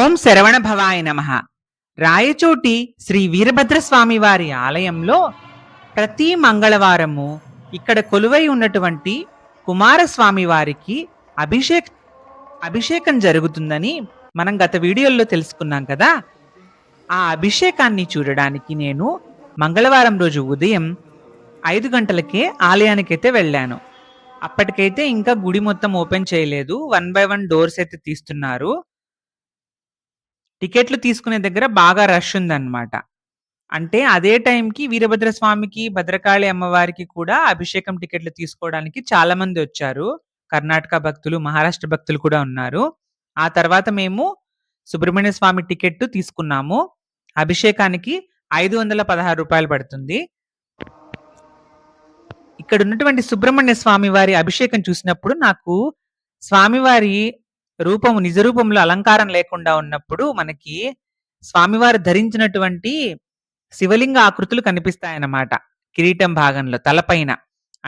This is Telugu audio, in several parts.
ఓం శరవణ భవాయ నమః. రాయచోటి శ్రీ వీరభద్రస్వామి వారి ఆలయంలో ప్రతి మంగళవారము ఇక్కడ కొలువై ఉన్నటువంటి కుమారస్వామి వారికి అభిషేకం జరుగుతుందని మనం గత వీడియోల్లో తెలుసుకున్నాం కదా. ఆ అభిషేకాన్ని చూడడానికి నేను మంగళవారం రోజు ఉదయం 5 గంటలకే ఆలయానికైతే వెళ్ళాను. అప్పటికైతే ఇంకా గుడి మొత్తం ఓపెన్ చేయలేదు. 1 by 1 డోర్స్ అయితే తీస్తున్నారు. టికెట్లు తీసుకునే దగ్గర బాగా రష్ ఉందన్నమాట. అంటే అదే టైంకి వీరభద్రస్వామికి, భద్రకాళి అమ్మవారికి కూడా అభిషేకం టికెట్లు తీసుకోవడానికి చాలా మంది వచ్చారు. కర్ణాటక భక్తులు, మహారాష్ట్ర భక్తులు కూడా ఉన్నారు. ఆ తర్వాత మేము సుబ్రహ్మణ్య స్వామి టికెట్ తీసుకున్నాము. అభిషేకానికి 516 రూపాయలు పడుతుంది. ఇక్కడ ఉన్నటువంటి సుబ్రహ్మణ్య స్వామి వారి అభిషేకం చూసినప్పుడు నాకు స్వామివారి రూపము నిజ రూపంలో అలంకారం లేకుండా ఉన్నప్పుడు మనకి స్వామివారు ధరించినటువంటి శివలింగ ఆకృతులు కనిపిస్తాయన్నమాట. కిరీటం భాగంలో తలపైన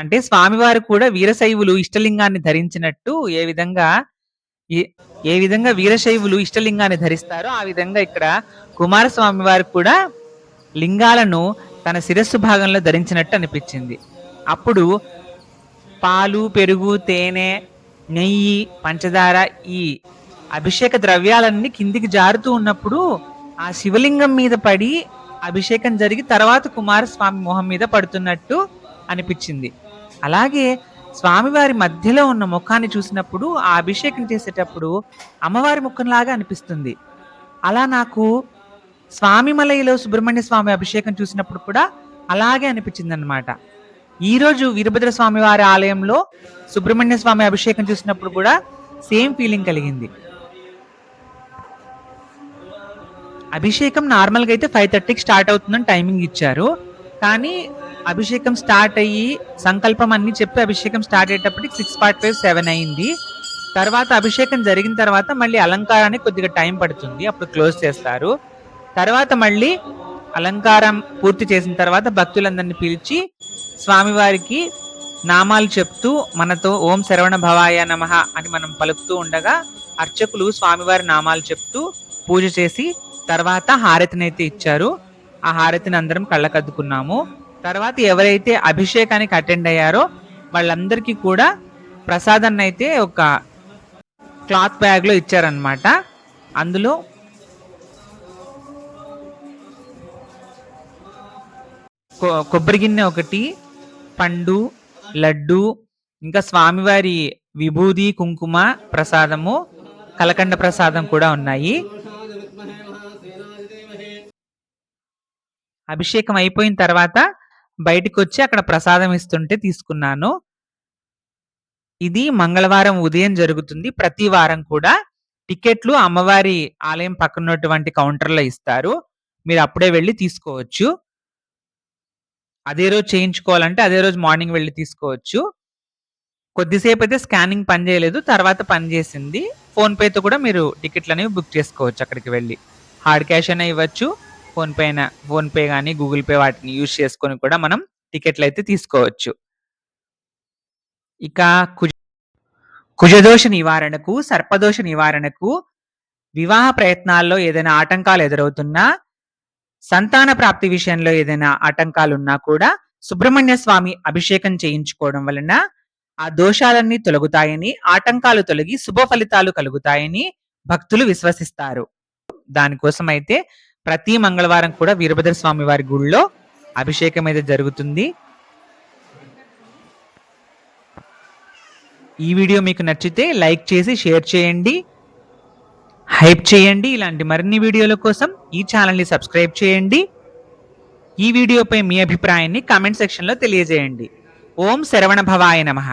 అంటే స్వామివారు కూడా వీరశైవులు ఇష్టలింగాన్ని ధరించినట్టు ఏ విధంగా వీరశైవులు ఇష్టలింగాన్ని ధరిస్తారో ఆ విధంగా ఇక్కడ కుమారస్వామి వారు కూడా లింగాలను తన శిరస్సు భాగంలో ధరించినట్టు అనిపించింది. అప్పుడు పాలు, పెరుగు, తేనె, నెయ్యి, పంచదార ఈ అభిషేక ద్రవ్యాలన్నీ కిందికి జారుతూ ఉన్నప్పుడు ఆ శివలింగం మీద పడి అభిషేకం జరిగి తర్వాత కుమారస్వామి మొహం మీద పడుతున్నట్టు అనిపించింది. అలాగే స్వామివారి మధ్యలో ఉన్న ముఖాన్ని చూసినప్పుడు ఆ అభిషేకం చేసేటప్పుడు అమ్మవారి ముఖంలాగా అనిపిస్తుంది. అలా నాకు స్వామిమలైలో సుబ్రహ్మణ్య స్వామి అభిషేకం చూసినప్పుడు కూడా అలాగే అనిపించింది అన్నమాట. ఈరోజు వీరభద్ర స్వామి వారి ఆలయంలో సుబ్రహ్మణ్య స్వామి అభిషేకం చూసినప్పుడు కూడా సేమ్ ఫీలింగ్ కలిగింది. అభిషేకం నార్మల్గా అయితే 5:30కి స్టార్ట్ అవుతుందని టైమింగ్ ఇచ్చారు. కానీ అభిషేకం స్టార్ట్ అయ్యి సంకల్పం అన్ని చెప్పి అభిషేకం స్టార్ట్ అయ్యేటప్పటికి 6:45, 7 అయింది. తర్వాత అభిషేకం జరిగిన తర్వాత మళ్ళీ అలంకారానికి కొద్దిగా టైం పడుతుంది, అప్పుడు క్లోజ్ చేస్తారు. తర్వాత మళ్ళీ అలంకారం పూర్తి చేసిన తర్వాత భక్తులందరినీ పిలిచి స్వామివారికి నామాలు చెప్తూ మనతో ఓం శరవణ భవాయ నమః అని మనం పలుకుతూ ఉండగా అర్చకులు స్వామివారి నామాలు చెప్తూ పూజ చేసి తర్వాత హారతినైతే ఇచ్చారు. ఆ హారతిని అందరం కళ్ళకద్దుకున్నాము. తర్వాత ఎవరైతే అభిషేకానికి అటెండ్ అయ్యారో వాళ్ళందరికీ కూడా ప్రసాదాన్ని అయితే ఒక క్లాత్ బ్యాగ్ లో ఇచ్చారనమాట. అందులో కొబ్బరి గిన్నె ఒకటి, పండు, లడ్డు, ఇంకా స్వామివారి విభూది, కుంకుమ ప్రసాదము, కలకండ ప్రసాదం కూడా ఉన్నాయి. అభిషేకం అయిపోయిన తర్వాత బయటికి వచ్చి అక్కడ ప్రసాదం ఇస్తుంటే తీసుకున్నాను. ఇది మంగళవారం ఉదయం జరుగుతుంది. ప్రతి వారం కూడా టికెట్లు అమ్మవారి ఆలయం పక్కనటువంటి కౌంటర్లో ఇస్తారు. మీరు అప్పుడే వెళ్ళి తీసుకోవచ్చు. అదే రోజు చేయించుకోవాలంటే అదే రోజు మార్నింగ్ వెళ్ళి తీసుకోవచ్చు. కొద్దిసేపు అయితే స్కానింగ్ పనిచేయలేదు, తర్వాత పనిచేసింది. ఫోన్పేతో కూడా మీరు టికెట్లు అనేవి బుక్ చేసుకోవచ్చు. అక్కడికి వెళ్ళి హార్డ్ క్యాష్ అయినా ఇవ్వచ్చు, ఫోన్పే కానీ గూగుల్ పే వాటిని యూజ్ చేసుకొని కూడా మనం టికెట్లు అయితే తీసుకోవచ్చు. ఇక కుజదోష నివారణకు, సర్పదోష నివారణకు, వివాహ ప్రయత్నాల్లో ఏదైనా ఆటంకాలు ఎదురవుతున్నా, సంతాన ప్రాప్తి విషయంలో ఏదైనా ఆటంకాలు ఉన్నా కూడా సుబ్రహ్మణ్య స్వామి అభిషేకం చేయించుకోవడం వలన ఆ దోషాలన్నీ తొలగుతాయని, ఆటంకాలు తొలగి శుభ ఫలితాలు కలుగుతాయని భక్తులు విశ్వసిస్తారు. దానికోసం అయితే ప్రతి మంగళవారం కూడా వీరభద్ర స్వామి వారి గుళ్ళో అభిషేకం అయితే జరుగుతుంది. ఈ వీడియో మీకు నచ్చితే లైక్ చేసి షేర్ చేయండి, హైప్ చేయండి. ఇలాంటి మరిన్ని వీడియోల కోసం ఈ ఛానల్ని సబ్స్క్రైబ్ చేయండి. ఈ వీడియోపై మీ అభిప్రాయాన్ని కామెంట్ సెక్షన్లో తెలియజేయండి. ఓం శరవణ భవాయ నమః.